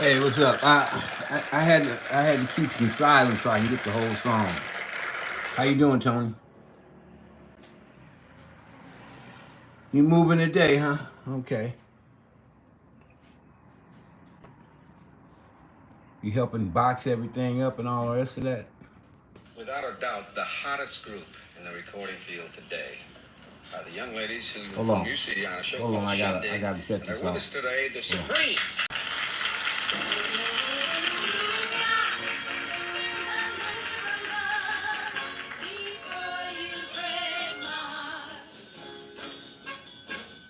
Hey, what's up? I had to keep some silence so I can get the whole song. How you doing, Tony? You moving today, huh? Okay. You helping box everything up and all the rest of that? Without a doubt, the hottest group in the recording field today are the young ladies Hold whom on. you see on a show Hold on. called I Shindig, gotta shut and they're this with off. us today, the Hold on. Supremes.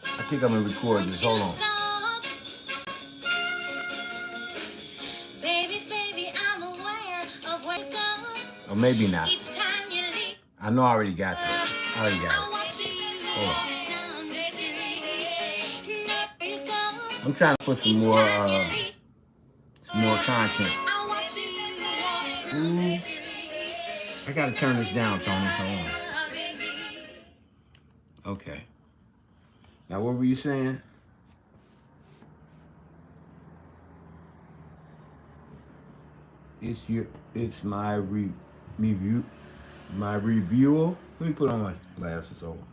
I think I'm gonna record this. Hold on. Or maybe not. I know I already got that. I already got it. Hold on. I'm trying to put some more content. Ooh. I gotta turn this down, Tony. Hold on. Okay. Now, what were you saying? It's your, it's my review, my review. Let me put on my glasses. Hold on.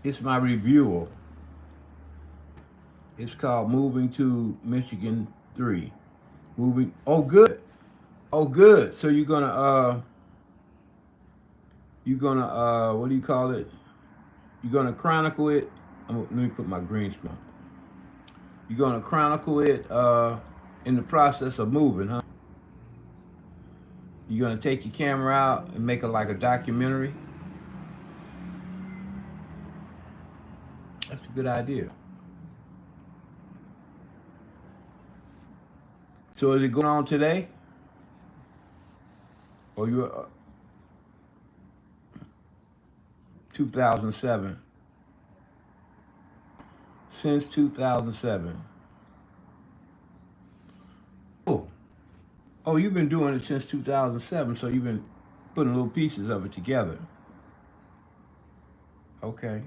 It's my review. It's called Moving to Michigan 3. Moving. Oh, good. Oh, good. So what do you call it? You're gonna chronicle it. Let me put my green screen. You're gonna chronicle it in the process of moving, huh? You're gonna take your camera out and make it like a documentary. That's a good idea. So is it going on today? Or you're 2007? Since 2007. Oh, oh, you've been doing it since 2007. So you've been putting little pieces of it together. Okay.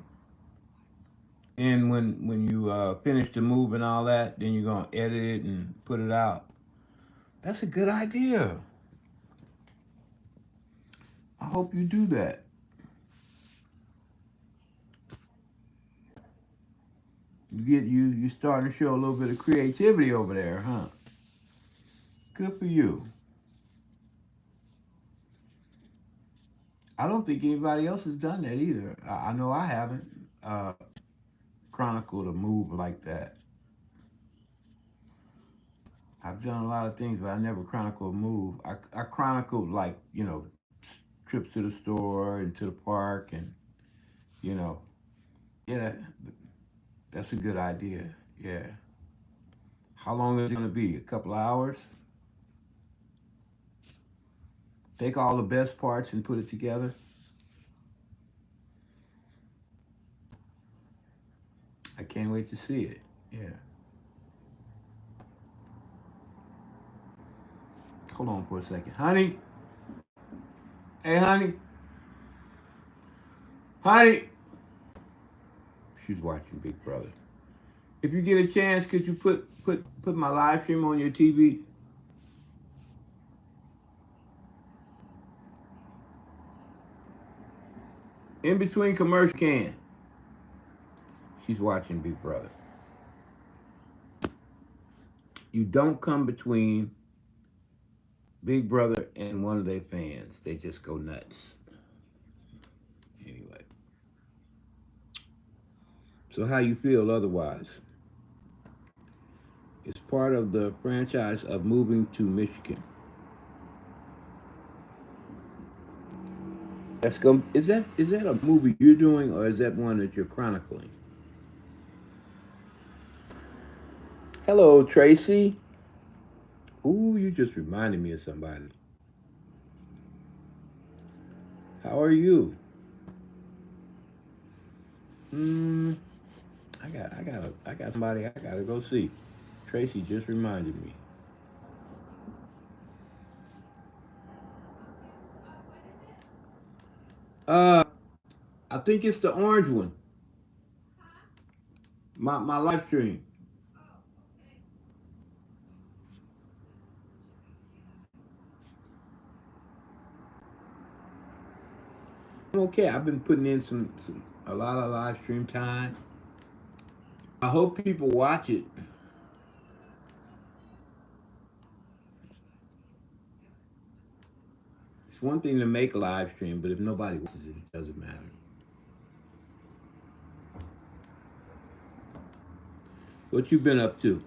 And when you finish the move and all that, then you're gonna edit it and put it out. That's a good idea. I hope you do that. You starting to show a little bit of creativity over there, huh? Good for you. I don't think anybody else has done that either. I know I haven't chronicled a move like that. I've done a lot of things, but I never chronicled a move. I chronicled like trips to the store and to the park, and you know, yeah, that's a good idea. Yeah. How long is it gonna be? A couple of hours? Take all the best parts and put it together. I can't wait to see it. Yeah. Hold on for a second, honey. Hey, honey. Honey. She's watching Big Brother. If you get a chance, could you put my live stream on your TV? In between commercial can. She's watching Big Brother. You don't come between Big Brother and one of their fans. They just go nuts. Anyway. So how you feel otherwise? It's part of the franchise of moving to Michigan. Is that a movie you're doing or is that one that you're chronicling? Hello, Tracy. Ooh, you just reminded me of somebody. How are you? Hmm. I got somebody I gotta go see. Tracy just reminded me. Uh, I think it's the orange one. My live stream. Okay, I've been putting in some a lot of live stream time. I hope people watch it. It's one thing to make a live stream, but if nobody watches it, it doesn't matter. What you been up to?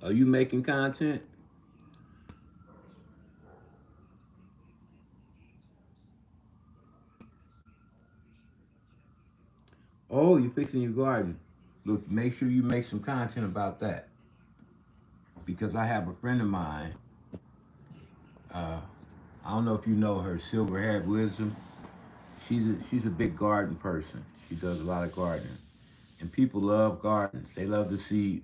Are you making content? Oh, you're fixing your garden. Look, make sure you make some content about that because I have a friend of mine. Uh, I don't know if you know her, Silver Haired Wisdom. She's a big garden person. She does a lot of gardening, and people love gardens. They love to see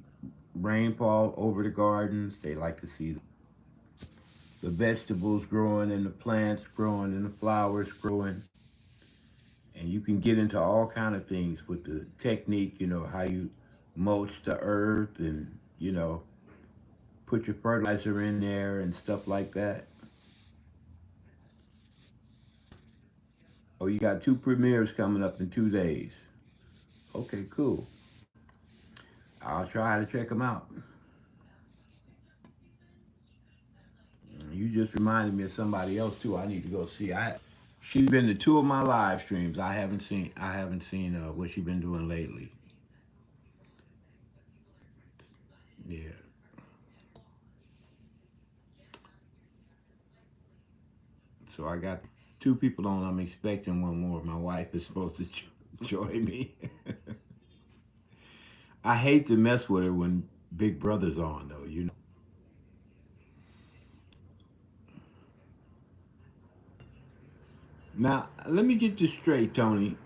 rainfall over the gardens. They like to see the vegetables growing and the plants growing and the flowers growing. And you can get into all kind of things with the technique. You know how you mulch the earth and put your fertilizer in there and stuff like that. Oh, you got two premieres coming up in 2 days. Okay, cool. I'll try to check them out. You just reminded me of somebody else too. I need to go see. She's been to two of my live streams. I haven't seen what she's been doing lately. Yeah. So I got two people on. I'm expecting one more. My wife is supposed to join me. I hate to mess with her when Big Brother's on though. Now let me get this straight, Tony.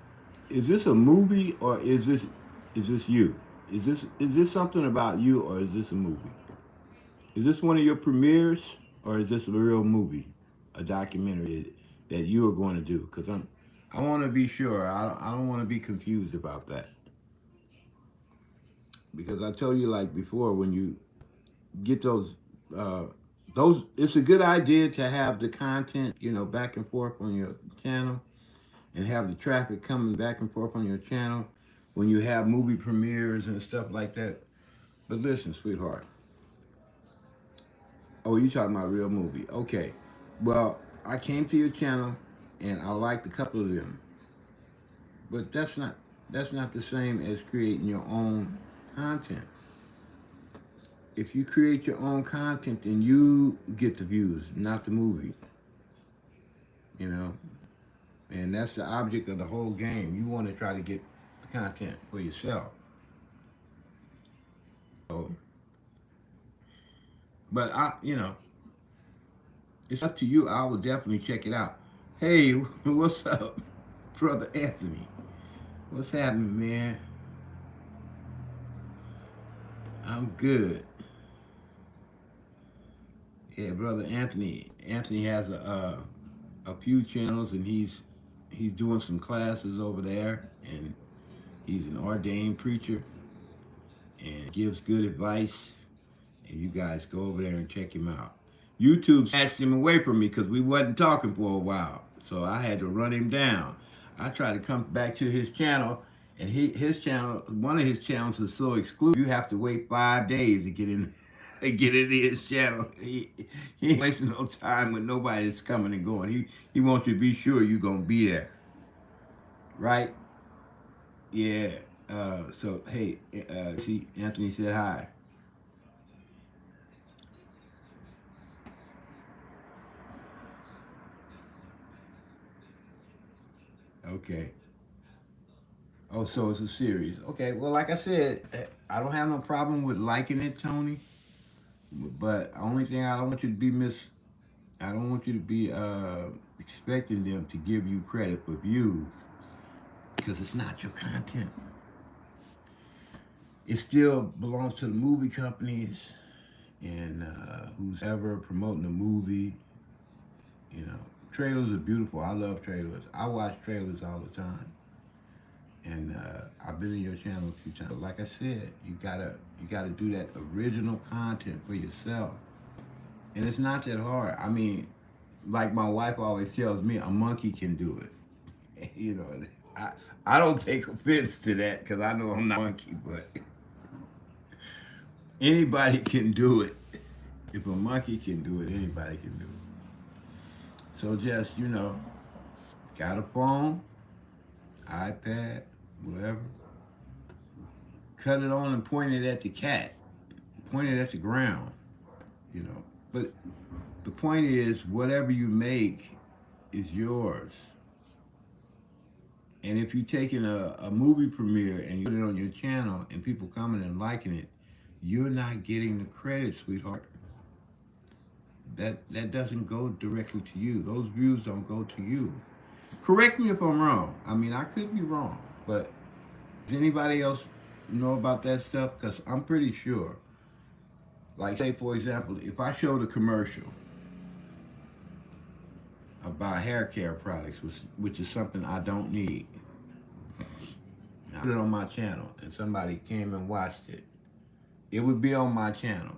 Is this a movie or is this you? Is this something about you or is this a movie? Is this one of your premieres or is this a real movie, a documentary that you are going to do? Because I want to be sure. I don't want to be confused about that. Because I told you like before, when you get uh, those, it's a good idea to have the content, back and forth on your channel, and have the traffic coming back and forth on your channel when you have movie premieres and stuff like that. But listen, sweetheart. Oh, you talking about real movie? Okay. Well, I came to your channel, and I liked a couple of them, but that's not the same as creating your own content. If you create your own content, then you get the views, not the movie. You know, and that's the object of the whole game. You want to try to get the content for yourself. So, but it's up to you. I will definitely check it out. Hey, what's up, brother Anthony? What's happening, man? I'm good. Yeah, brother Anthony. Anthony has a few channels, and he's doing some classes over there, and he's an ordained preacher and gives good advice. And you guys go over there and check him out. YouTube snatched him away from me because we wasn't talking for a while, so I had to run him down. I tried to come back to his channel, and his channel, one of his channels is so exclusive. You have to wait 5 days to get in. To get into his channel, he ain't wasting no time with nobody that's coming and going. He wants you to be sure you're gonna be there, right? Yeah. So hey, see, Anthony said hi. Okay. Oh, so it's a series. Okay. Well, like I said, I don't have no problem with liking it, Tony. But the only thing I don't want you to be I don't want you to be expecting them to give you credit for views because it's not your content. It still belongs to the movie companies and who's ever promoting a movie. You know, trailers are beautiful. I love trailers. I watch trailers all the time. And I've been in your channel a few times. Like I said, you gotta do that original content for yourself. And it's not that hard. I mean, like my wife always tells me, a monkey can do it. You know, I I don't take offense to that because I know I'm not a monkey, but anybody can do it. If a monkey can do it, anybody can do it. So just, got a phone, iPad, whatever, cut it on and point it at the cat, point it at the ground, you know. But the point is, whatever you make is yours. And if you're taking a movie premiere and you put it on your channel and people coming and liking it, you're not getting the credit, sweetheart. That doesn't go directly to you. Those views don't go to you. Correct me if I'm wrong. I mean, I could be wrong, but does anybody else know about that stuff? Because I'm pretty sure. Like, say, for example, if I showed a commercial about hair care products, which is something I don't need, I put it on my channel and somebody came and watched it, it would be on my channel,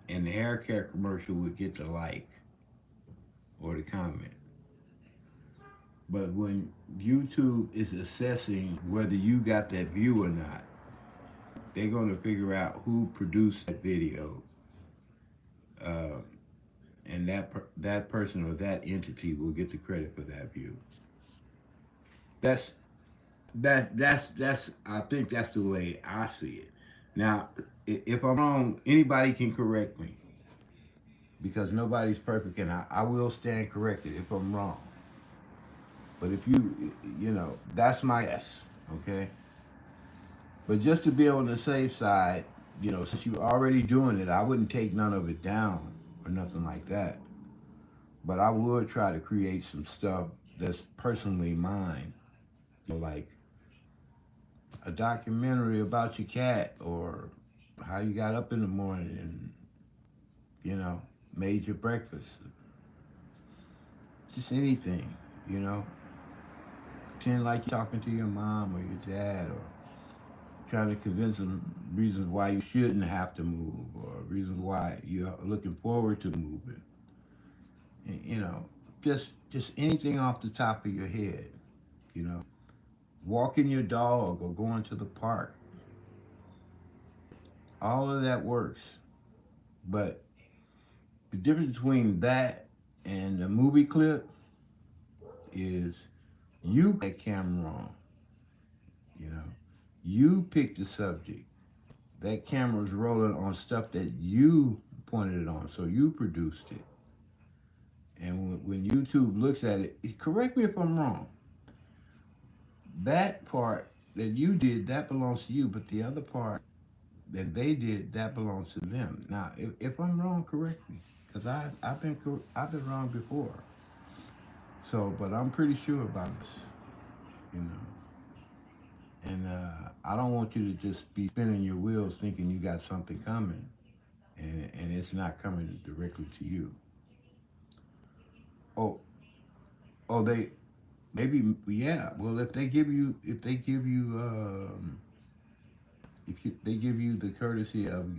and the hair care commercial would get the like or the comment. But when YouTube is assessing whether you got that view or not, they're going to figure out who produced that video, uh, and that person or that entity will get the credit for that view. That's that's I think that's the way I see it. Now, if I'm wrong, anybody can correct me because nobody's perfect, and I will stand corrected if I'm wrong. But if that's my guess, okay? But just to be on the safe side, since you're already doing it, I wouldn't take none of it down or nothing like that. But I would try to create some stuff that's personally mine, like a documentary about your cat or how you got up in the morning and, made your breakfast. Just anything, you know. Pretend like you're talking to your mom or your dad or trying to convince them reasons why you shouldn't have to move or reasons why you're looking forward to moving. You know, just anything off the top of your head, you know. Walking your dog or going to the park. All of that works. But the difference between that and a movie clip is you that camera on, you know. You picked the subject. That camera's rolling on stuff that you pointed it on, so you produced it. And when YouTube looks at it, correct me if I'm wrong. That part that you did, that belongs to you, but the other part that they did, that belongs to them. Now, if I'm wrong, correct me, because I've been wrong before. So, but I'm pretty sure about this, you know. And I don't want you to just be spinning your wheels thinking you got something coming, and it's not coming directly to you. Oh, oh, they maybe yeah. Well, if they give you the courtesy of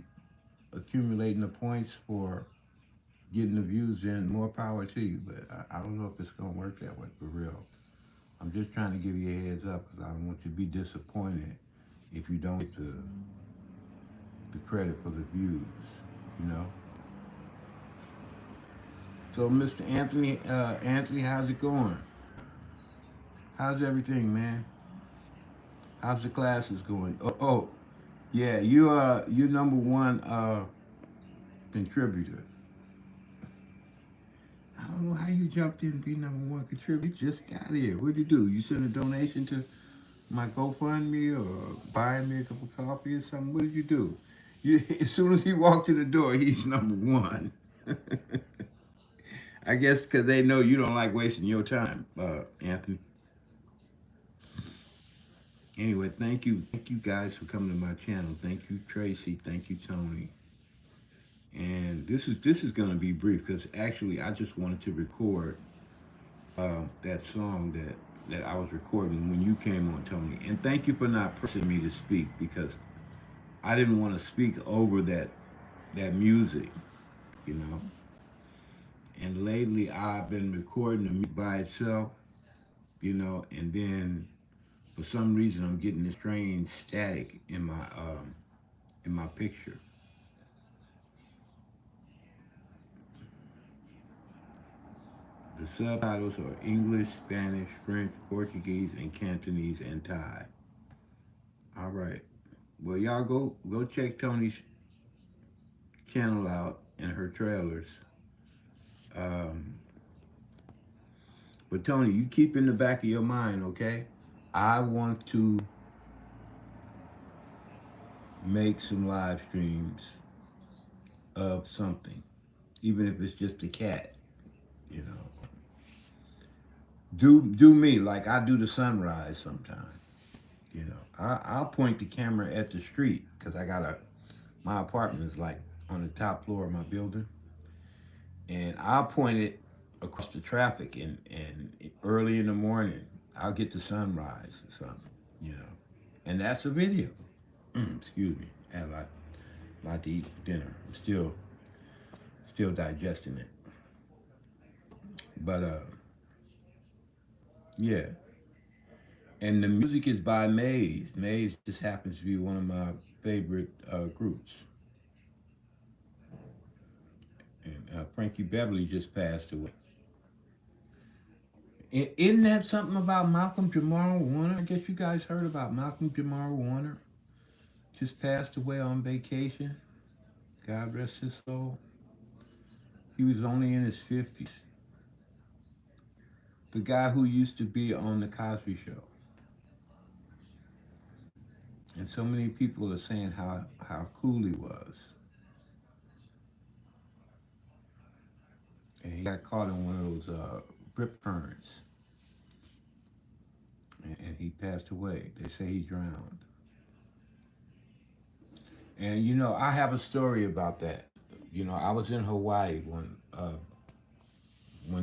accumulating the points for getting the views in, more power to you. But I don't know if it's gonna work that way for real. I'm just trying to give you a heads up because I don't want you to be disappointed if you don't get the credit for the views. You know. So, Mr. Anthony, how's it going? How's everything, man? How's the classes going? Oh, yeah, you number one contributor. I don't know how you jumped in and be number one contributor. You just got here. What'd you do? You send a donation to my GoFundMe or buy me a cup of coffee or something? What did you do? As soon as he walked in the door, he's number one. I guess because they know you don't like wasting your time, Anthony. Anyway, thank you guys for coming to my channel. Thank you, Tracy. Thank you, Tony. And this is going to be brief because actually I just wanted to record that song that I was recording when you came on, Tony. And thank you for not pressing me to speak because I didn't want to speak over that music. you know. And lately I've been recording the music by itself, and then for some reason I'm getting this strange static in my picture. The subtitles are English, Spanish, French, Portuguese, and Cantonese and Thai. All right. Well, y'all go check Tony's channel out and her trailers. Um, but Tony, you keep in the back of your mind, okay? I want to make some live streams of something, even if it's just a cat. You know, do me like I do the sunrise sometimes. I'll point the camera at the street because I got a my apartment is like on the top floor of my building, and I'll point it across the traffic, and early in the morning I'll get the sunrise or something. You know, and that's a video. Excuse me, I had a lot to eat for dinner. I'm still digesting it, but yeah. And the music is by Maze. Maze just happens to be one of my favorite groups. And Frankie Beverly just passed away. Isn't that something about Malcolm Jamal Warner? I guess you guys heard about Malcolm Jamal Warner. Just passed away on vacation. God rest his soul. He was only in his 50s. The guy who used to be on The Cosby Show. And so many people are saying how cool he was. And he got caught in one of those rip currents. And he passed away. They say he drowned. And I have a story about that. I was in Hawaii one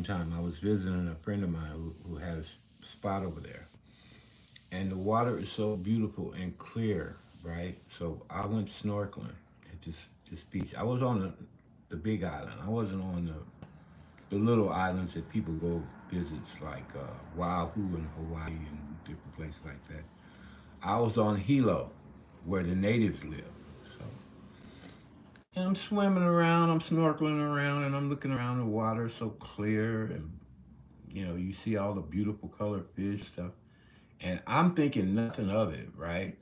time. I was visiting a friend of mine who had a spot over there, and the water is so beautiful and clear, right? So I went snorkeling at this beach. I was on the big island. I wasn't on the little islands that people go visits like Oahu and Hawaii and different places like that. I was on Hilo, where the natives live. So, and I'm swimming around, I'm snorkeling around, and I'm looking around. The water is so clear, and you see all the beautiful colored fish stuff. And I'm thinking nothing of it, right?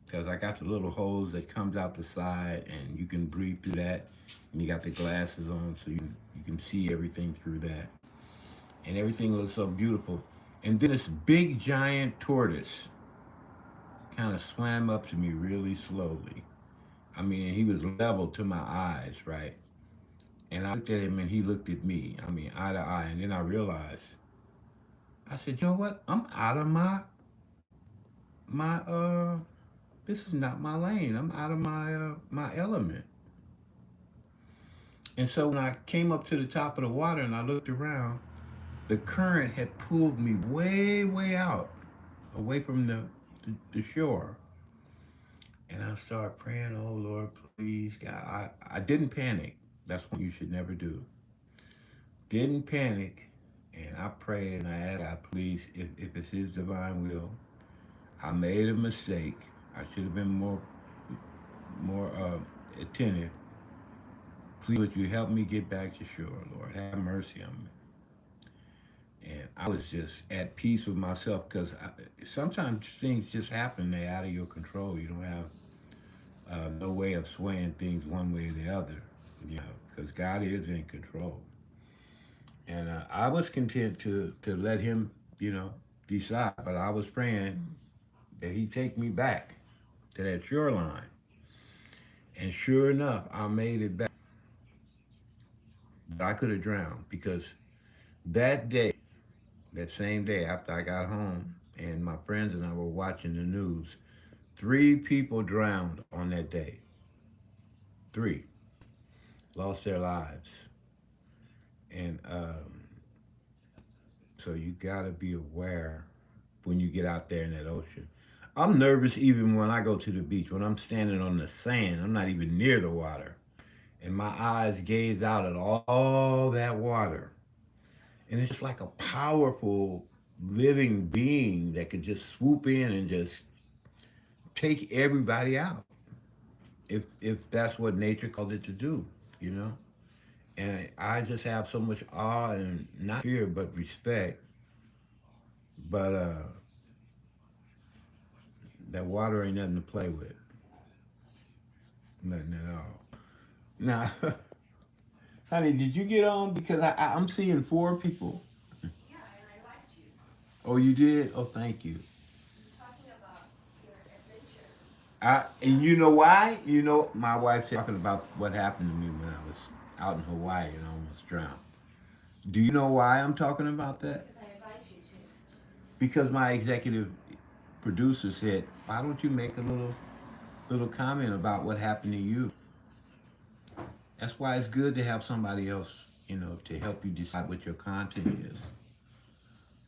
Because I got the little hose that comes out the side, and you can breathe through that. And you got the glasses on, so you can see everything through that. And everything looks so beautiful. And then this big giant tortoise kind of swam up to me really slowly. I mean, he was level to my eyes, right? And I looked at him and he looked at me. I mean, eye to eye. And then I realized, I said, you know what? I'm out of my this is not my lane. I'm out of my element. And so when I came up to the top of the water and I looked around, the current had pulled me way, way out, away from the shore. And I started praying, oh Lord, please, God. I didn't panic. That's what you should never do. Didn't panic. And I prayed and I asked God, please, if it's His divine will, I made a mistake. I should have been more attentive. Please, would you help me get back to shore, Lord? Have mercy on me. And I was just at peace with myself because sometimes things just happen. They're out of your control. You don't have no way of swaying things one way or the other, because God is in control. And I was content to let Him, decide. But I was praying that He take me back to that shoreline. And sure enough, I made it back. But I could have drowned because that day, that same day after I got home, and my friends and I were watching the news, three people drowned on that day. Three lost their lives. And so you got to be aware when you get out there in that ocean. I'm nervous even when I go to the beach. When I'm standing on the sand, I'm not even near the water. and my eyes gaze out at all that water. And it's just like a powerful living being that could just swoop in and just take everybody out if that's what nature called it to do, you know? And I just have so much awe and not fear but respect. But that water ain't nothing to play with. Nothing at all. Now, honey, did you get on? Because I'm seeing four people. Yeah, and I liked you. Oh, you did? Oh, thank you. You're talking about your adventure. And you know why? You know, my wife's talking about what happened to me when I was out in Hawaii and almost drowned. Do you know why I'm talking about that? Because I advise you to. Because my executive producer said, "Why don't you make a little comment about what happened to you?" That's why it's good to have somebody else, to help you decide what your content is.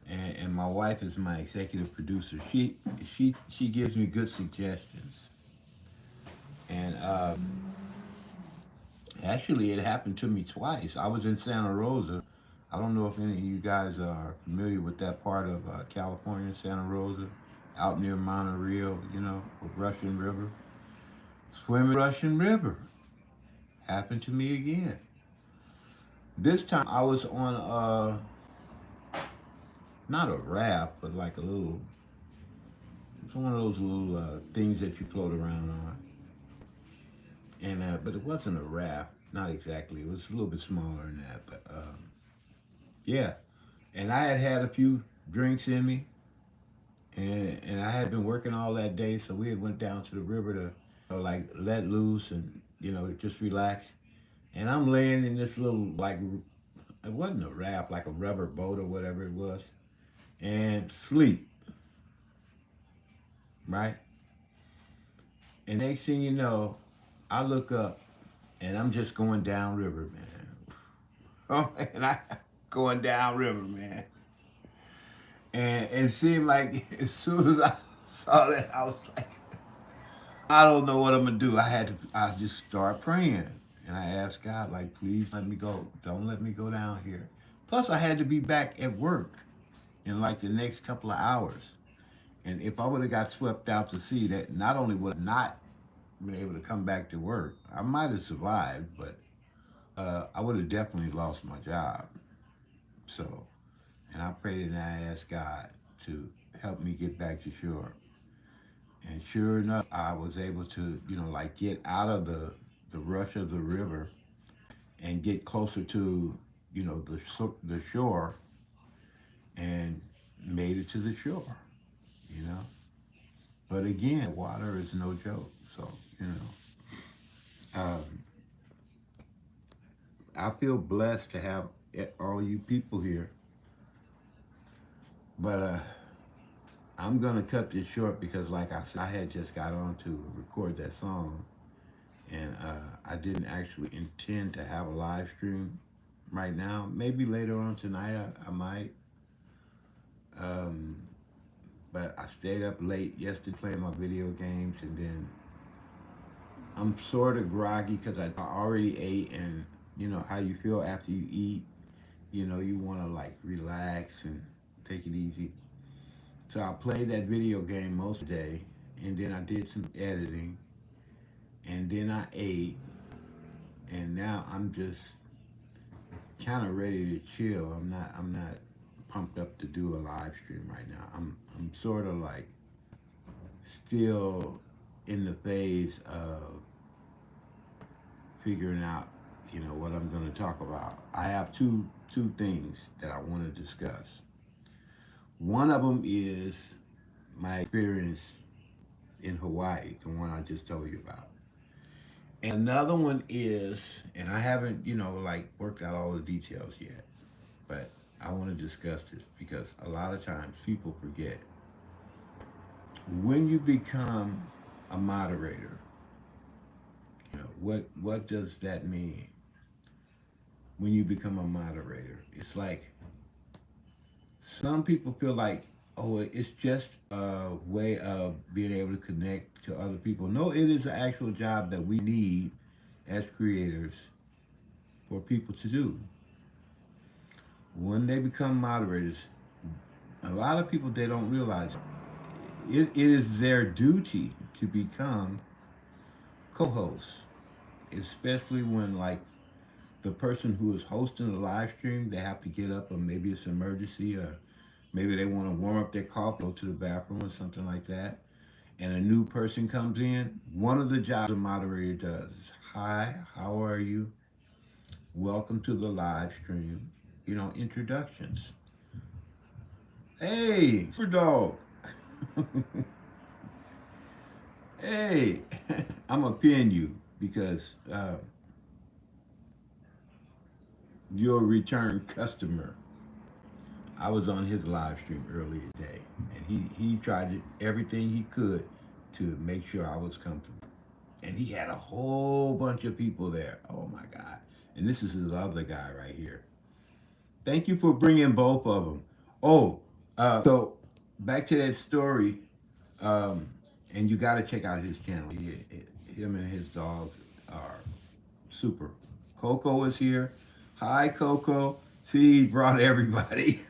And my wife is my executive producer. She gives me good suggestions. And actually, it happened to me twice. I was in Santa Rosa. I don't know if any of you guys are familiar with that part of California, Santa Rosa, out near Monterey, with Russian River. Swimming Russian River. Happened to me again. This time I was on not a raft, but like a little. It's one of those little things that you float around on. And but it wasn't a raft, not exactly. It was a little bit smaller than that, but yeah. And I had had a few drinks in me, and I had been working all that day, so we had went down to the river to like let loose and just relax. And I'm laying in this little like it wasn't a raft, like a rubber boat or whatever it was, and sleep, right? And next thing you know, I look up and I'm just going downriver, man. Oh, and I going downriver, man. And it seemed like as soon as I saw that, I was like, I don't know what I'm gonna do. I just start praying. And I asked God, like, please let me go. Don't let me go down here. Plus, I had to be back at work in like the next couple of hours. And if I would have got swept out to sea, that not only would I not been able to come back to work, I might have survived, but I would have definitely lost my job. So, and I prayed and I asked God to help me get back to shore. And sure enough, I was able to, like get out of the rush of the river and get closer to, the shore and made it to the shore, you know. But again, water is no joke. So, um, I feel blessed to have all you people here. But I'm gonna cut this short because, like I said, I had just got on to record that song, and I didn't actually intend to have a live stream right now. Maybe later on tonight I might. Um, but I stayed up late yesterday playing my video games, and then I'm sort of groggy because I already ate, and you know how you feel after you eat. You want to like relax and take it easy. So I played that video game most of the day, and then I did some editing, and then I ate, and now I'm just kind of ready to chill. I'm not pumped up to do a live stream right now. I'm sort of like still in the phase of figuring out, what I'm going to talk about. I have two things that I want to discuss. One of them is my experience in Hawaii, the one I just told you about. And another one is, and I haven't, like worked out all the details yet, but I want to discuss this because a lot of times people forget. When you become a moderator, what does that mean? When you become a moderator, it's like some people feel like, oh, it's just a way of being able to connect to other people. No, it is an actual job that we need as creators for people to do. When they become moderators, a lot of people, they don't realize it is their duty to become co-hosts, especially when like the person who is hosting the live stream, they have to get up, or maybe it's an emergency, or maybe they want to warm up their coffee, go to the bathroom or something like that, and a new person comes in. One of the jobs a moderator does is, hi, how are you? Welcome to the live stream. Introductions. Hey, super dog. Hey, I'm gonna pin you because you're a return customer. I was on his live stream earlier today, and he tried everything he could to make sure I was comfortable. And he had a whole bunch of people there. Oh my God! And this is his other guy right here. Thank you for bringing both of them. Oh, so back to that story, um, and you got to check out his channel. Him and his dogs are super. Coco is here. Hi, Coco. See, he brought everybody.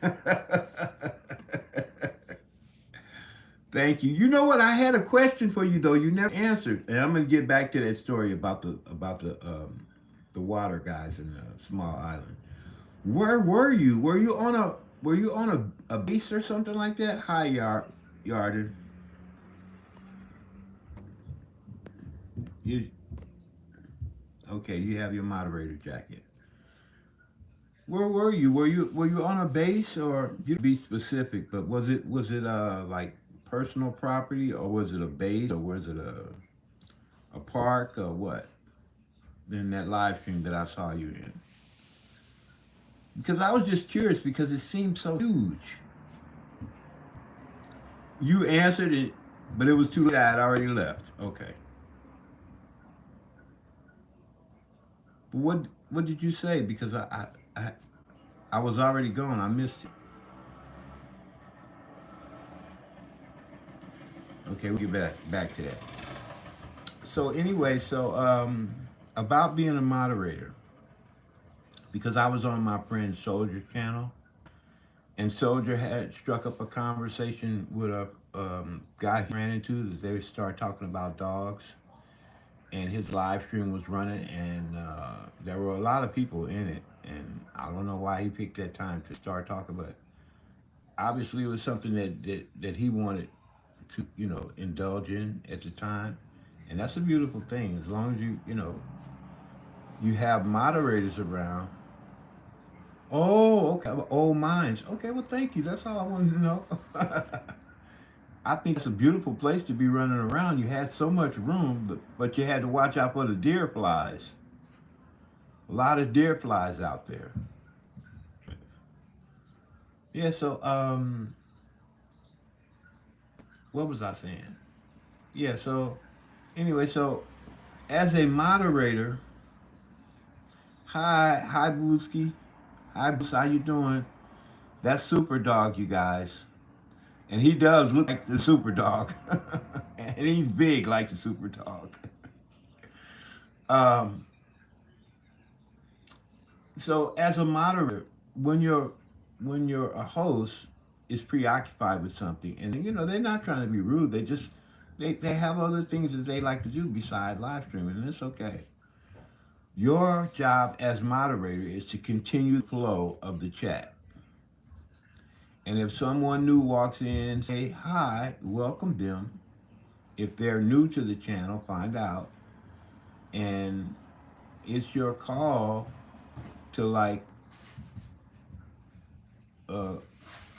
Thank you. You know what? I had a question for you though. You never answered, and I'm gonna get back to that story about the water guys in the small island. Where were you? Were you on a base or something like that? Hi, Yarden. You okay? You have your moderator jacket. Where were you? Were you on a base, or you be specific? But was it like personal property, or was it a base, or was it a park, or what? In that live stream that I saw you in, because I was just curious because it seemed so huge. You answered it, but it was too late. I had already left. Okay. But what did you say? Because I was already gone. I missed it. Okay, we'll get back to that. So anyway, about being a moderator, because I was on my friend Soldier's channel, and Soldier had struck up a conversation with a guy he ran into that they started talking about dogs, and his live stream was running, and there were a lot of people in it, and I don't know why he picked that time to start talking, but obviously it was something that he wanted to indulge in at the time, and that's a beautiful thing as long as you have moderators around. Oh, okay. Old minds. Okay, well, thank you. That's all I wanted to know. I think it's a beautiful place to be running around. You had so much room, but you had to watch out for the deer flies. A lot of deer flies out there. Yeah, so what was I saying? Yeah, so anyway, so as a moderator, hi Booski. Hi Booski, how you doing? That's Super Dog, you guys. And he does look like the super dog. And he's big like the super dog. Um, so as a moderator, when you're a host is preoccupied with something, and they're not trying to be rude, they have other things that they like to do beside live streaming, and it's okay. Your job as moderator is to continue the flow of the chat. And if someone new walks in, say hi, welcome them. If they're new to the channel, find out. And it's your call to uh,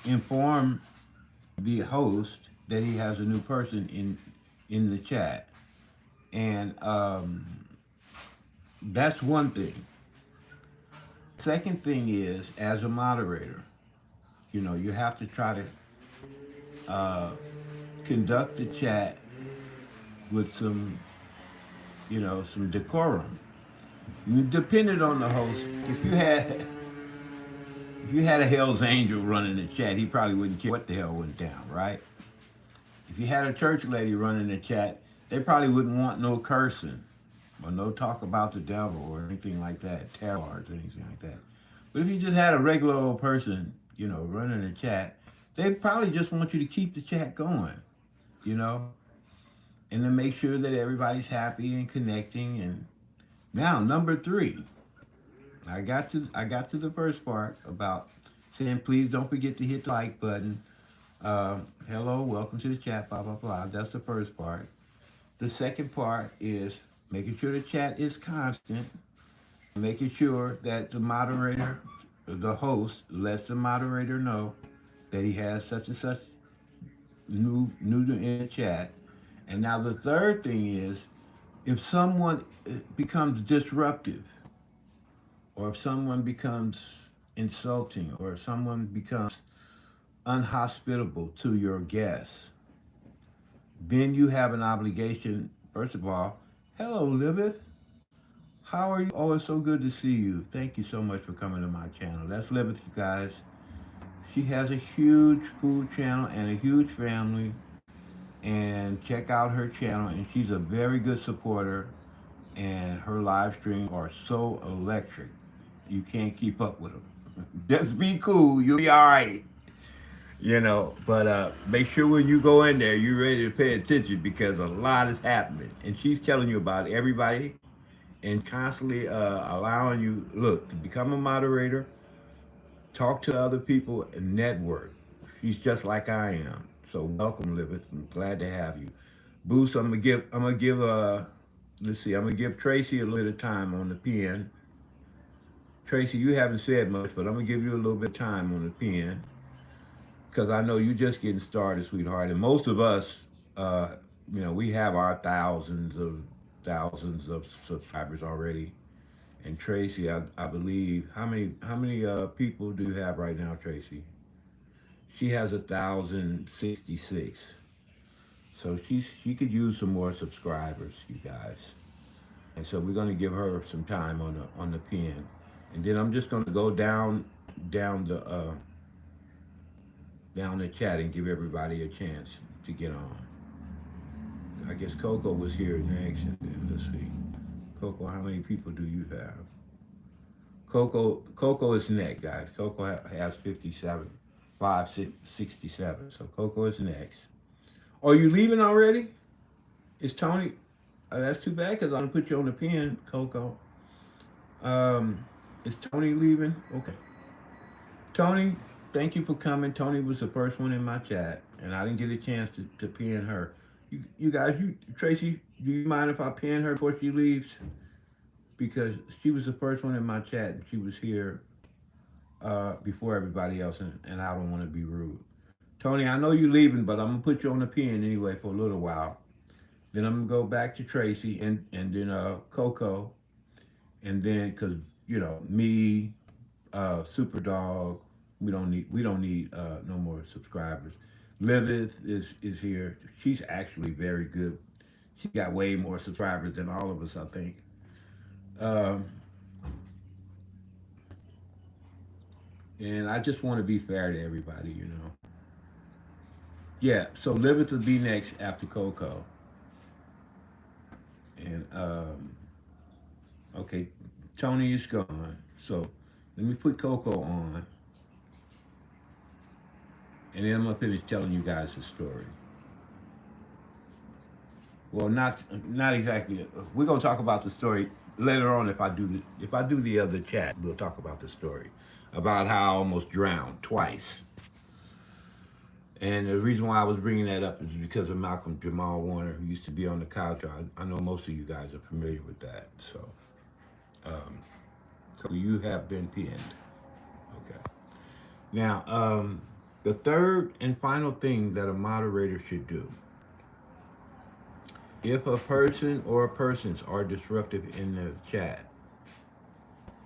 inform the host that he has a new person in the chat. And that's one thing. Second thing is, as a moderator, you have to try to conduct the chat with some decorum. Depending on the host, if you had a Hell's Angel running the chat, he probably wouldn't care what the hell went down, right? If you had a church lady running the chat, they probably wouldn't want no cursing. or no talk about the devil or anything like that, tarot cards or anything like that. But if you just had a regular old person, running a chat, they'd probably just want you to keep the chat going, you know, and to make sure that everybody's happy and connecting. And now, number three, I got to the first part about saying please don't forget to hit the like button. Hello, welcome to the chat, blah blah blah. That's the first part. The second part is making sure the chat is constant, making sure that the moderator, the host, lets the moderator know that he has such and such new in the chat. And now the third thing is if someone becomes disruptive, or if someone becomes insulting, or if someone becomes unhospitable to your guests, then you have an obligation. First of all, hello, Libeth. How are you? Oh, it's so good to see you. Thank you so much for coming to my channel. That's Libeth, you guys. She has a huge food channel and a huge family. And check out her channel. And she's a very good supporter. And her live streams are so electric. You can't keep up with them. Just be cool. You'll be all right. But make sure when you go in there, you're ready to pay attention because a lot is happening. And she's telling you about everybody and constantly allowing you, look, to become a moderator, talk to other people, and network. She's just like I am. So welcome, Libeth. I'm glad to have you. Boost, let's see, I'm gonna give Tracy a little bit of time on the pen. Tracy, you haven't said much, but I'm gonna give you a little bit of time on the pen because I know you're just getting started, sweetheart. And most of us, uh, we have our thousands of subscribers already. And Tracy, I believe, how many people do you have right now, Tracy? She has 1,066. So she could use some more subscribers, you guys. And so we're gonna give her some time on the pen, and then I'm just gonna go down the down the chat and give everybody a chance to get on. I guess Coco was here next, and then let's see, Coco, how many people do you have? Coco is next, guys. Coco has 57, 567. So Coco is next. Are you leaving already? Is Tony? That's too bad because I'm gonna put you on the pen, Coco. Um, is Tony leaving? Okay. Tony, thank you for coming. Tony was the first one in my chat, and I didn't get a chance to pin her. You guys, Tracy, do you mind if I pin her before she leaves? Because she was the first one in my chat, and she was here before everybody else, and I don't want to be rude. Tony, I know you're leaving, but I'm gonna put you on the pen anyway for a little while. Then I'm gonna go back to Tracy and then Coco, and then because me, Super Dog, we don't need no more subscribers. Liveth is here. She's actually very good. She got way more subscribers than all of us, I think. Um, and I just want to be fair to everybody. Yeah, so Liveth will be next after Coco. And okay, Tony is gone. So let me put Coco on, and then I'm gonna finish telling you guys the story. Well, not exactly. We're gonna talk about the story later on. If I do the other chat, we'll talk about the story about how I almost drowned twice. And the reason why I was bringing that up is because of Malcolm Jamal Warner, who used to be on the couch. I know most of you guys are familiar with that. Um, so you have been pinned. Okay. Now, the third and final thing that a moderator should do, if a person or persons are disruptive in the chat,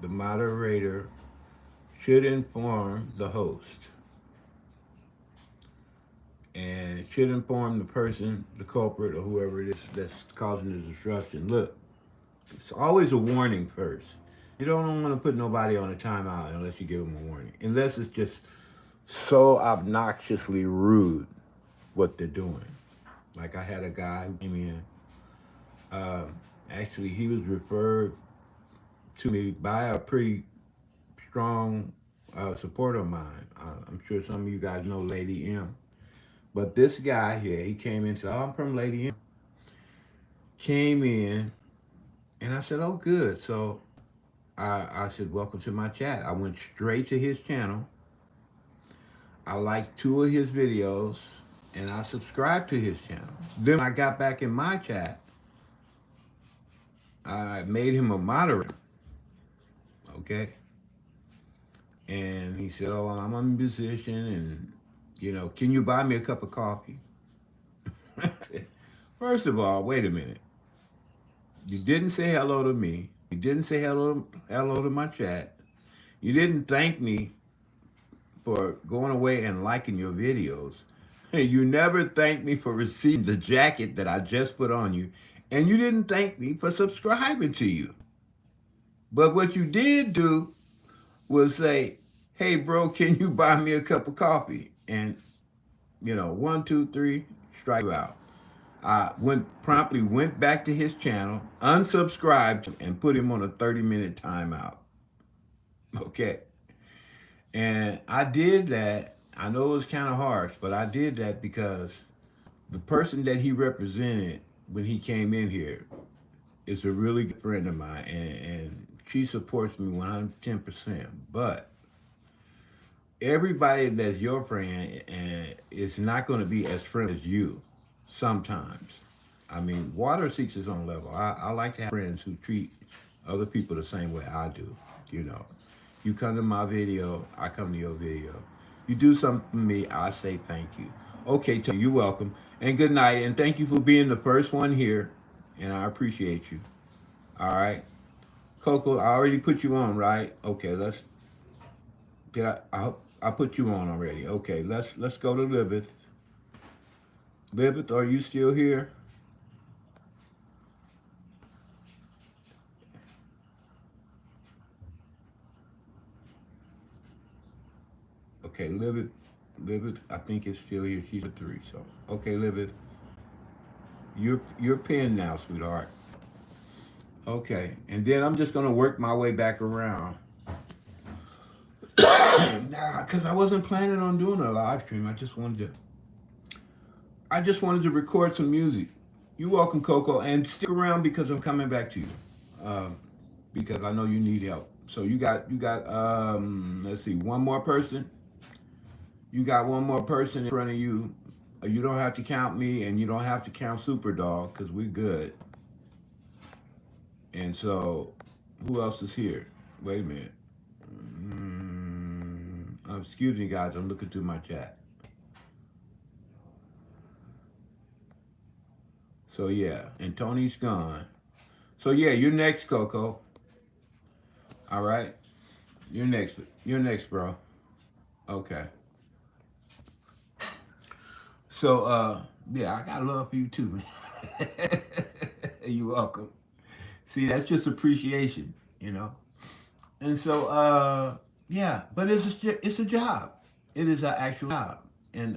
the moderator should inform the host and should inform the person, the culprit, or whoever it is that's causing the disruption. Look, it's always a warning first. You don't want to put nobody on a timeout unless you give them a warning, unless it's just so obnoxiously rude what they're doing. Like I had a guy who came in, Actually, he was referred to me by a pretty strong supporter of mine. I'm sure some of you guys know Lady M. But this guy here, he came in and said, "Oh, I'm from Lady M." Came in, and I said, "Oh, good." So I said, "Welcome to my chat." I went straight to his channel. I liked two of his videos, and I subscribed to his channel. Then when I got back in my chat, I made him a moderator, okay? And he said, "Oh, well, I'm a musician, and can you buy me a cup of coffee?" First of all, wait a minute. You didn't say hello to me. You didn't say hello to my chat. You didn't thank me for going away and liking your videos. You never thanked me for receiving the jacket that I just put on you. And you didn't thank me for subscribing to you. But what you did do was say, "Hey, bro, can you buy me a cup of coffee?" And, one, two, three, strike you out. I promptly went back to his channel, unsubscribed, and put him on a 30-minute timeout. Okay. And I did that. I know it was kind of harsh, but I did that because the person that he represented when he came in here is a really good friend of mine, and she supports me 110%. But everybody that's your friend is not going to be as friendly as you sometimes. I mean, water seeks its own level. I like to have friends who treat other people the same way I do. You know, you come to my video, I come to your video. You do something for me, I say thank you. Okay, Tony, you're welcome. And good night. And thank you for being the first one here. And I appreciate you. All right. Coco, I already put you on, right? Okay, I put you on already. Okay, let's go to Libeth. Libeth, are you still here? Okay, Libeth, I think is still here. She's a three. So okay, Libeth, you're pinned now, sweetheart. Okay, and then I'm just gonna work my way back around. Nah, cause I wasn't planning on doing a live stream. I just wanted to record some music. You're welcome, Coco, and stick around because I'm coming back to you. Um, because I know you need help. So you got let's see, one more person. You got one more person in front of you. You don't have to count me, and you don't have to count Super Dog because we're good. And so, who else is here? Wait a minute. Excuse me, guys. I'm looking through my chat. So yeah, and Tony's gone. So yeah, you're next, Coco. All right, you're next. You're next, bro. Okay. So yeah, I got love for you too, man. You're welcome. See, that's just appreciation. And so yeah, but it's a job. It is an actual job, and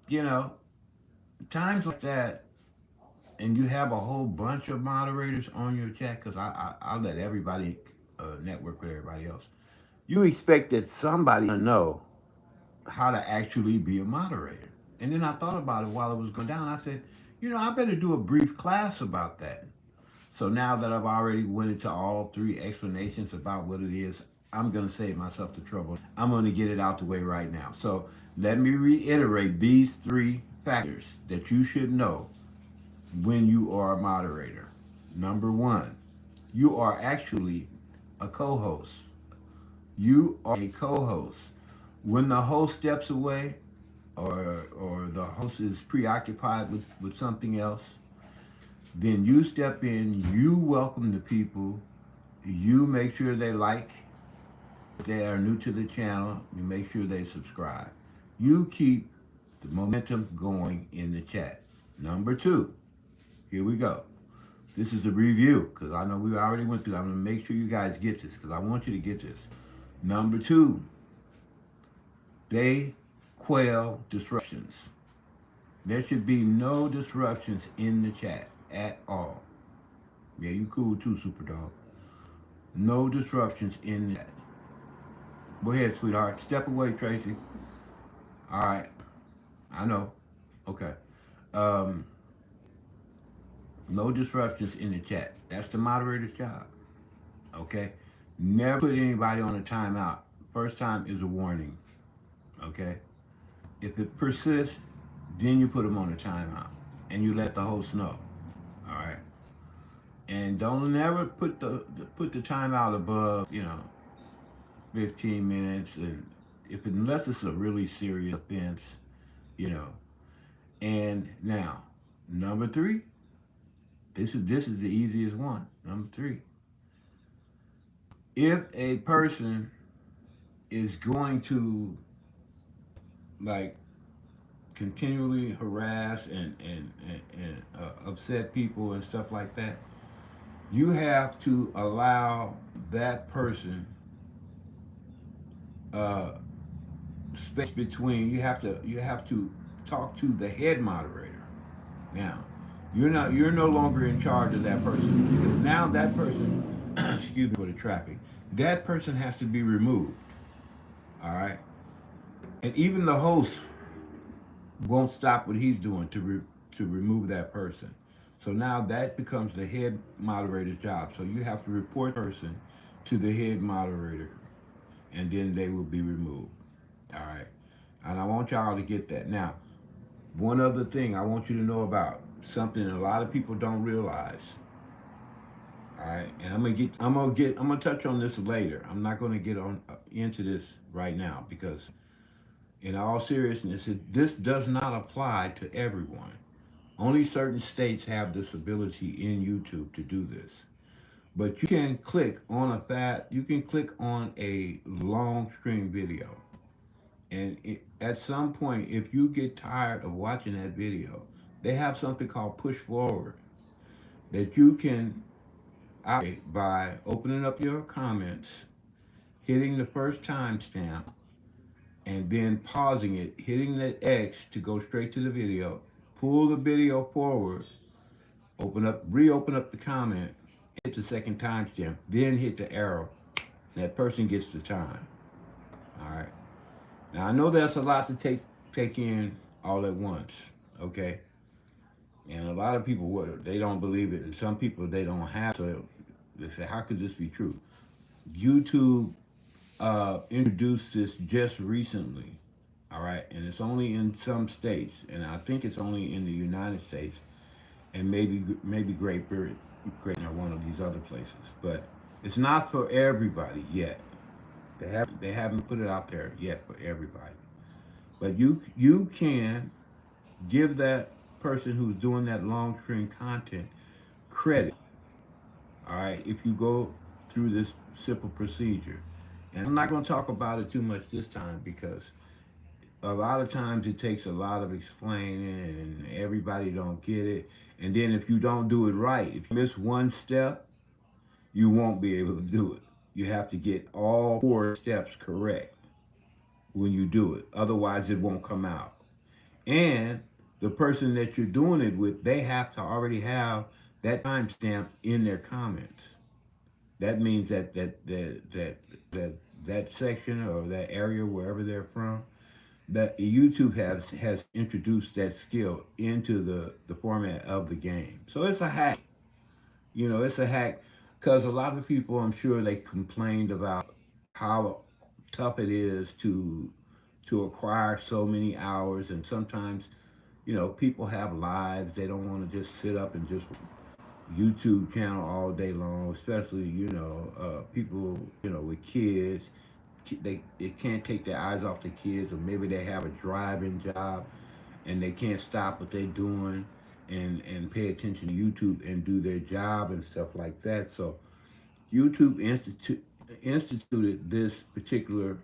you know, times like that, and you have a whole bunch of moderators on your chat because I let everybody network with everybody else. You expect that somebody to know how to actually be a moderator. And then I thought about it while it was going down. I said, I better do a brief class about that. So now that I've already went into all three explanations about what it is, I'm going to save myself the trouble. I'm going to get it out the way right now. So let me reiterate these three factors that you should know when you are a moderator. Number one, you are actually a co-host. You are a co-host. When the host steps away, or the host is preoccupied with something else, then you step in, you welcome the people, you make sure they like, if they are new to the channel, you make sure they subscribe. You keep the momentum going in the chat. Number two, here we go. This is a review because I know we already went through that. I'm going to make sure you guys get this because I want you to get this. Number two, they quell disruptions. There should be no disruptions in the chat. at all. Yeah, you cool too, Super Dog. No disruptions in that. Go ahead, sweetheart. Step away, Tracy. All right. I know. Okay. Um, no disruptions in the chat. That's the moderator's job. Okay. Never put anybody on a timeout. First time is a warning. Okay. If it persists, then you put them on a timeout and you let the host know. All right. And don't never put the timeout above 15 minutes, and if unless it's a really serious offense, you know. And now, number three, this is the easiest one. Number three, if a person is going to like continually harass and upset people and stuff like that, you have to allow that person uh, space between. You have to talk to the head moderator. Now, you're no longer in charge of that person because now that person, excuse me for the traffic, that person has to be removed. All right, and even the host won't stop what he's doing to remove that person. So now that becomes the head moderator's job. So you have to report the person to the head moderator, and then they will be removed. All right, and I want y'all to get that. Now, one other thing I want you to know about something a lot of people don't realize. All right, and I'm gonna touch on this later. I'm not gonna get on into this right now because, in all seriousness, this does not apply to everyone. Only certain states have this ability in YouTube to do this. But you can click on you can click on a long stream video, and at some point, if you get tired of watching that video, they have something called push forward that you can operate by opening up your comments, hitting the first timestamp, and then pausing it, hitting that X to go straight to the video, pull the video forward, reopen up the comment, hit the second timestamp, then hit the arrow. That person gets the time. All right. Now I know that's a lot to take in all at once. Okay. And a lot of people they don't believe it, and some people they don't have. So they say, how could this be true? YouTube introduced this just recently. All right, and it's only in some states, and I think it's only in the United States, and maybe Great Britain, or one of these other places. But it's not for everybody yet. They haven't put it out there yet for everybody. But you can give that person who's doing that long stream content credit. All right, if you go through this simple procedure, and I'm not going to talk about it too much this time because a lot of times it takes a lot of explaining and everybody don't get it. And then if you don't do it right, if you miss one step, you won't be able to do it. You have to get all four steps correct when you do it. Otherwise it won't come out. And the person that you're doing it with, they have to already have that timestamp in their comments. That means that section or that area wherever they're from, that YouTube has introduced that skill into the format of the game. So it's a hack. It's a hack because a lot of people, I'm sure, they complained about how tough it is to acquire so many hours, and sometimes people have lives. They don't want to just sit up and just YouTube channel all day long, especially people with kids. They can't take their eyes off the kids, or maybe they have a driving job and they can't stop what they're doing and pay attention to YouTube and do their job and stuff like that. So YouTube instituted this particular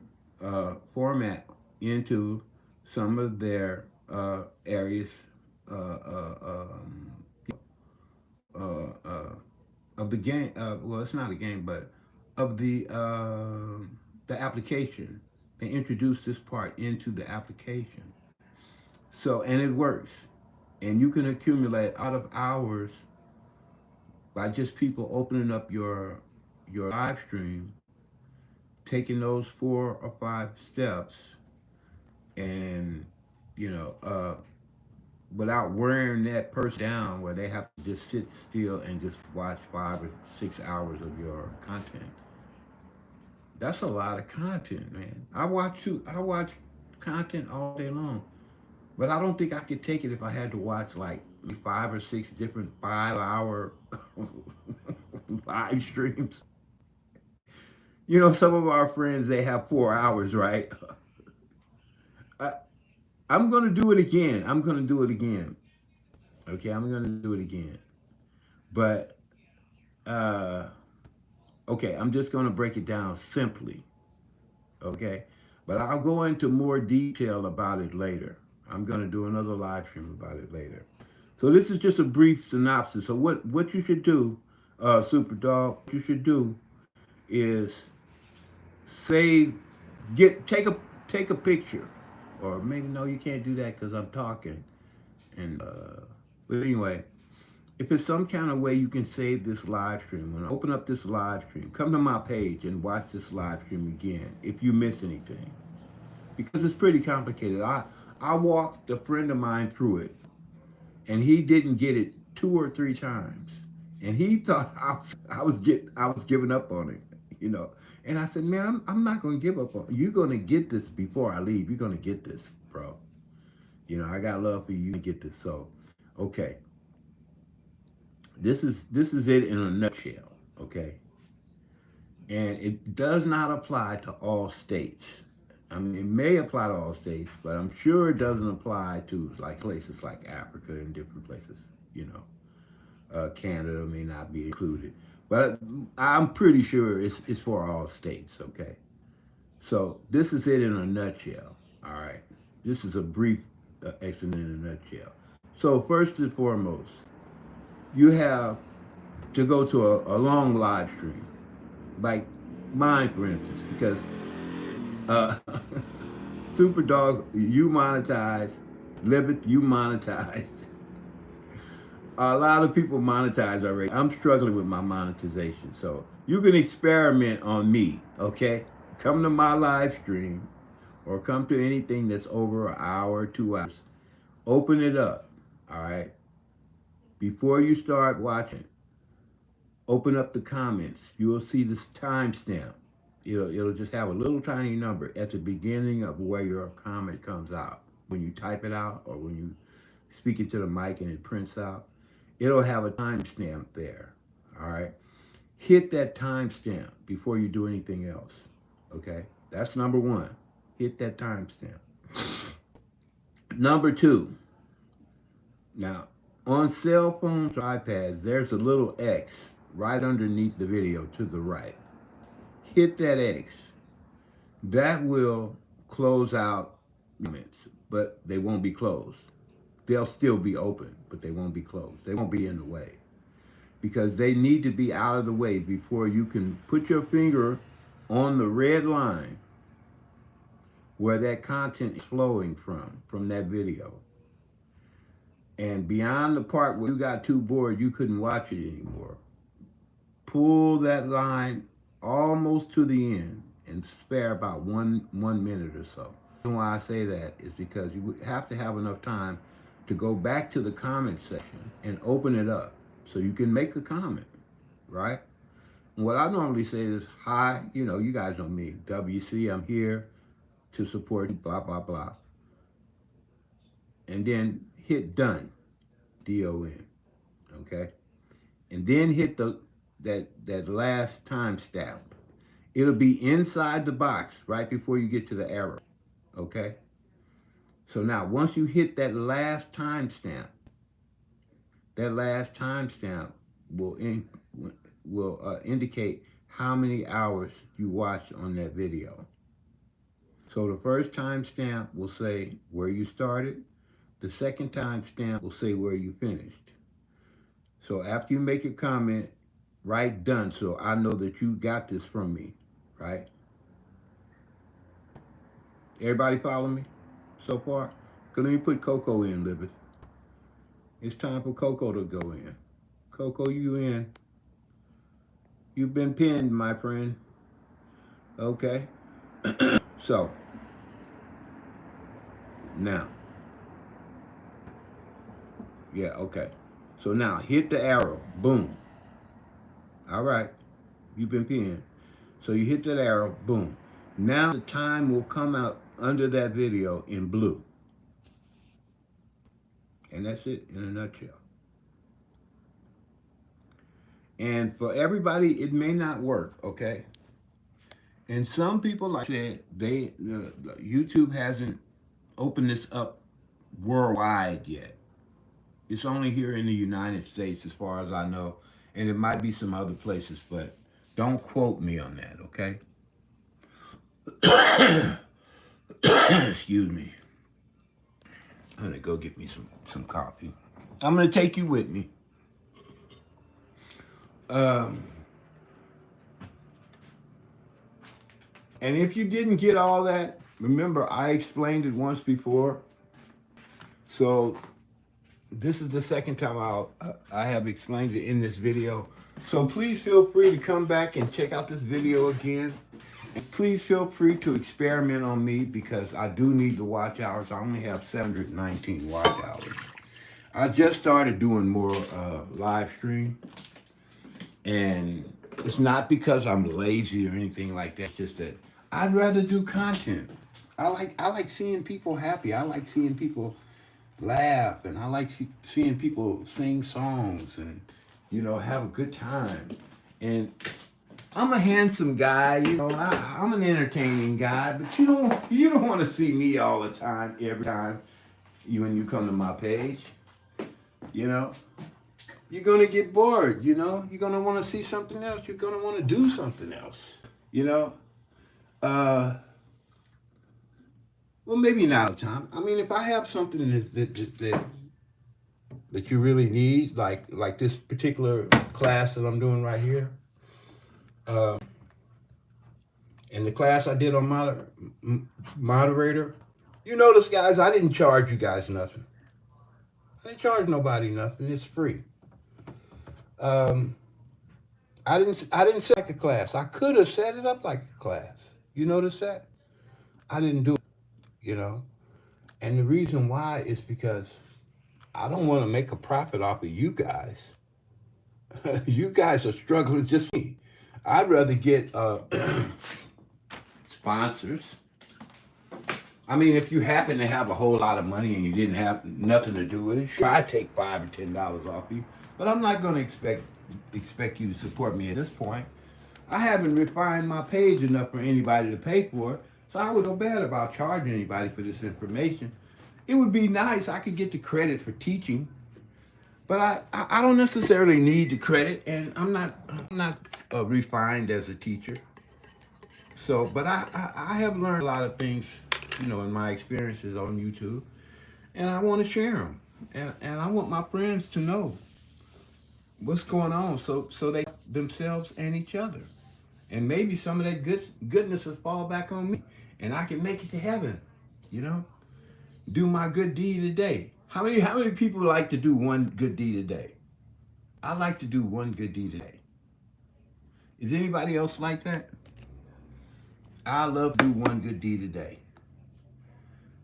format into some of their areas uh, uh, um, uh, uh, of the game. Well, it's not a game, but of the application. They introduced this part into the application. So, and it works. And you can accumulate out of hours by just people opening up your live stream, taking those 4 or 5 steps, and you know, without wearing that person down, where they have to just sit still and just watch 5 or 6 hours of your content. That's a lot of content, man. I watch content all day long, but I don't think I could take it if I had to watch like 5 or 6 different 5 hour live streams. You know, some of our friends, they have 4 hours, right? I, I'm gonna do it again. I'm gonna do it again. Okay, I'm gonna do it again. But uh, okay, I'm just gonna break it down simply. Okay, but I'll go into more detail about it later. I'm gonna do another live stream about it later. So this is just a brief synopsis. So what you should do, Super Dog, what you should do is save, take a picture, or maybe no, you can't do that because I'm talking. And but anyway, if it's some kind of way you can save this live stream, when I open up this live stream, come to my page and watch this live stream again if you miss anything, because it's pretty complicated. I walked a friend of mine through it, and he didn't get it 2 or 3 times, and he thought I was giving up on it, you know. And I said, man, I'm not going to give up on you. You're going to get this before I leave. You're going to get this, bro. You know, I got love for you. You get this. So, okay, this is it in a nutshell. Okay, and it does not apply to all states. I mean, it may apply to all states, but I'm sure it doesn't apply to like places like Africa and different places. You know, Canada may not be included, but I'm pretty sure it's for all states. Okay, so this is it in a nutshell. All right, this is a brief explanation in a nutshell. So first and foremost, you have to go to a long live stream, like mine, for instance, because uh, Super Dog, you monetize, Libet, you monetize. A lot of people monetize already. I'm struggling with my monetization, so you can experiment on me. Okay, come to my live stream, or come to anything that's over an hour, 2 hours. Open it up. All right. Before you start watching, open up the comments. You will see this timestamp. It'll just have a little tiny number at the beginning of where your comment comes out. When you type it out, or when you speak it to the mic and it prints out, it'll have a timestamp there. All right. Hit that timestamp before you do anything else. Okay. That's number one. Hit that timestamp. Number two. Now, on cell phones or iPads, there's a little X right underneath the video to the right. Hit that X. That will close out comments, but they won't be closed. They'll still be open, but they won't be closed. They won't be in the way, because they need to be out of the way before you can put your finger on the red line where that content is flowing from that video. And beyond the part where you got too bored, you couldn't watch it anymore, pull that line almost to the end and spare about 1 minute or so. The reason why I say that is because you have to have enough time to go back to the comment section and open it up so you can make a comment, right? And what I normally say is, hi, you guys know me, WC, I'm here to support you, blah, blah, blah. And then hit done, DON, okay? And then hit that last timestamp. It'll be inside the box right before you get to the arrow. Okay? So now once you hit that last timestamp will indicate how many hours you watched on that video. So the first timestamp will say where you started. The second timestamp will say where you finished. So after you make your comment, write done so I know that you got this from me, right? Everybody follow me so far? Let me put Coco in, Libet. It's time for Coco to go in. Coco, you in? You've been pinned, my friend. Okay. So now, yeah, okay. So now hit the arrow. Boom. All right. You've been pinned. So you hit that arrow. Boom. Now the time will come out under that video in blue. And that's it in a nutshell. And for everybody, it may not work, okay? And some people, like I said, YouTube hasn't opened this up worldwide yet. It's only here in the United States, as far as I know, and it might be some other places, but don't quote me on that, okay? Excuse me. I'm gonna go get me some coffee. I'm gonna take you with me. Um, and if you didn't get all that, remember I explained it once before. So this is the second time I have explained it in this video. So please feel free to come back and check out this video again. And please feel free to experiment on me because I do need the watch hours. I only have 719 watch hours. I just started doing more live stream, and it's not because I'm lazy or anything like that. It's just that I'd rather do content. I like seeing people happy. I like seeing people laugh, and I like seeing people sing songs and have a good time. And I'm a handsome guy, I'm an entertaining guy, but you don't want to see me all the time, every time when you come to my page. You know, you're gonna get bored. You're gonna want to see something else. You're gonna want to do something else. You know, uh, well, maybe not all the time. I mean, if I have something that you really need, like this particular class that I'm doing right here, uh, and the class I did on moderator, you notice, guys, I didn't charge you guys nothing. I didn't charge nobody nothing. It's free. Um, I didn't set like a class. I could have set it up like a class. You notice that? I didn't do it. You know, and the reason why is because I don't want to make a profit off of you guys. You guys are struggling just like me. I'd rather get sponsors. I mean, if you happen to have a whole lot of money and you didn't have nothing to do with it, sure, I'd take $5 or $10 off you. But I'm not going to expect you to support me at this point. I haven't refined my page enough for anybody to pay for it, so I would feel bad about charging anybody for this information. It would be nice. I could get the credit for teaching, but I don't necessarily need the credit, and I'm not refined as a teacher. So, but I have learned a lot of things, in my experiences on YouTube, and I want to share them, and I want my friends to know what's going on, so they themselves and each other, and maybe some of that goodness will fall back on me, and I can make it to heaven. You know, do my good deed a day. How many people like to do one good deed a day? I like to do one good deed a day. Is anybody else like that? I love to do one good deed a day.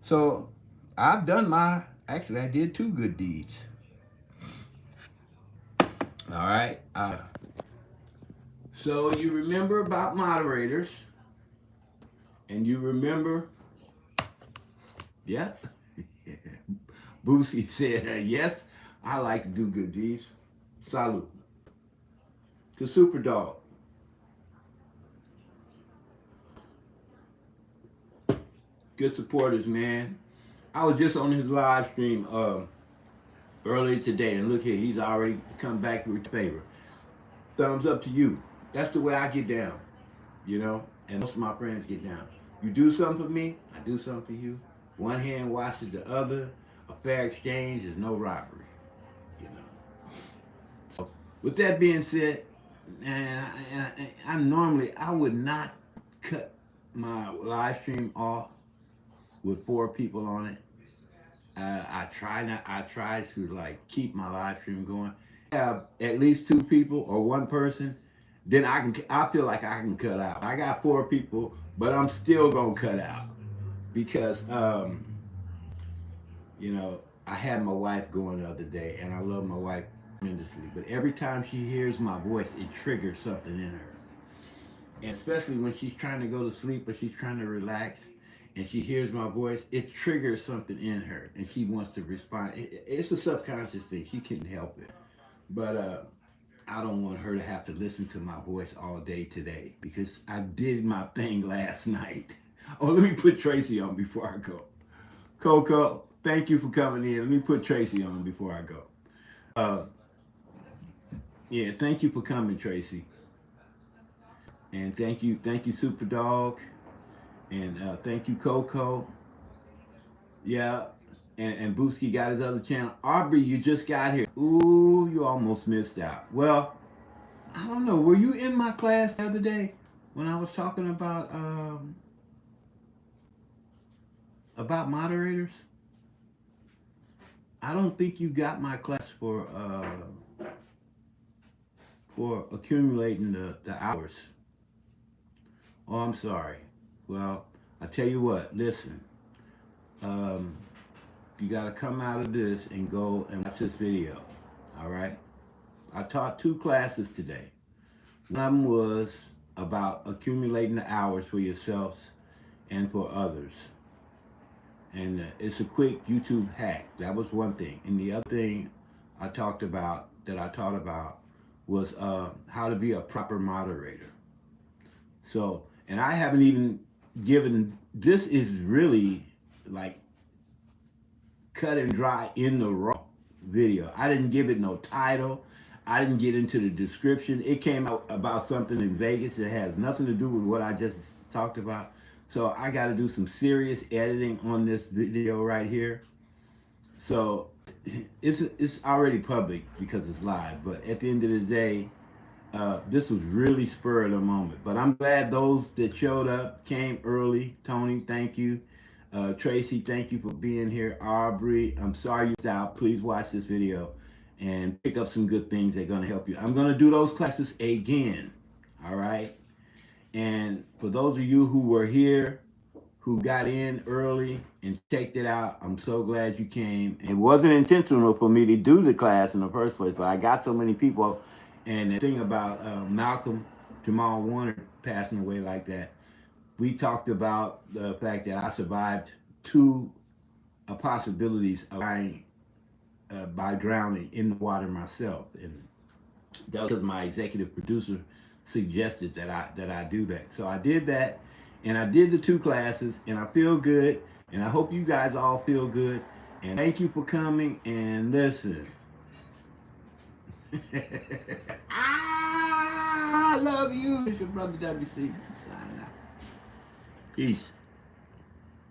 So I've done actually, I did two good deeds. All right. So you remember about moderators, and you remember, yeah. Boosie said, yes, I like to do good deeds. Salute. To Superdog. Good supporters, man. I was just on his live stream earlier today, and look here, he's already come back with favor. Thumbs up to you. That's the way I get down, and most of my friends get down. You do something for me, I do something for you. One hand washes the other. A fair exchange is no robbery, you know. So, with that being said, I would not cut my live stream off with 4 people on it. I try to like keep my live stream going. I have at least 2 people or one person then I feel like I can cut out. I got 4 people, but I'm still gonna cut out because you know, I had my wife going the other day, and I love my wife tremendously. But every time she hears my voice, it triggers something in her. And especially when she's trying to go to sleep or she's trying to relax, and she hears my voice, it triggers something in her, and she wants to respond. It's a subconscious thing. She can't help it. But I don't want her to have to listen to my voice all day today because I did my thing last night. Oh, let me put Tracy on before I go. Coco, thank you for coming in. Let me put Tracy on before I go. Uh, yeah, thank you for coming, Tracy. And thank you, Super Dog. And thank you, Coco. Yeah. And Booski got his other channel. Aubrey, you just got here. Ooh, you almost missed out. Well, I don't know. Were you in my class the other day when I was talking about moderators? I don't think you got my class for accumulating the hours. Oh, I'm sorry. Well, I tell you what. Listen, um, you got to come out of this and go and watch this video. All right. I taught 2 classes today. One of them was about accumulating the hours for yourselves and for others. And it's a quick YouTube hack. That was one thing. And the other thing I taught about was how to be a proper moderator. So, and I haven't even given, this is really like cut and dry in the raw video. I didn't give it no title. I didn't get into the description. It came out about something in Vegas that has nothing to do with what I just talked about. So I got to do some serious editing on this video right here. So it's already public because it's live. But at the end of the day, this was really spur of the moment. But I'm glad those that showed up came early. Tony, thank you. Tracy, thank you for being here. Aubrey, I'm sorry you missed out. Please watch this video and pick up some good things that are going to help you. I'm going to do those classes again. All right. And for those of you who were here, who got in early and checked it out, I'm so glad you came. It wasn't intentional for me to do the class in the first place, but I got so many people. And the thing about Malcolm Jamal Warner passing away like that, we talked about the fact that I survived 2 possibilities of dying by drowning in the water myself, and that was because my executive producer suggested that I do that. So I did that, and I did the 2 classes, and I feel good, and I hope you guys all feel good. And thank you for coming. And listen, I love you. It's your brother W.C. signing out. Peace.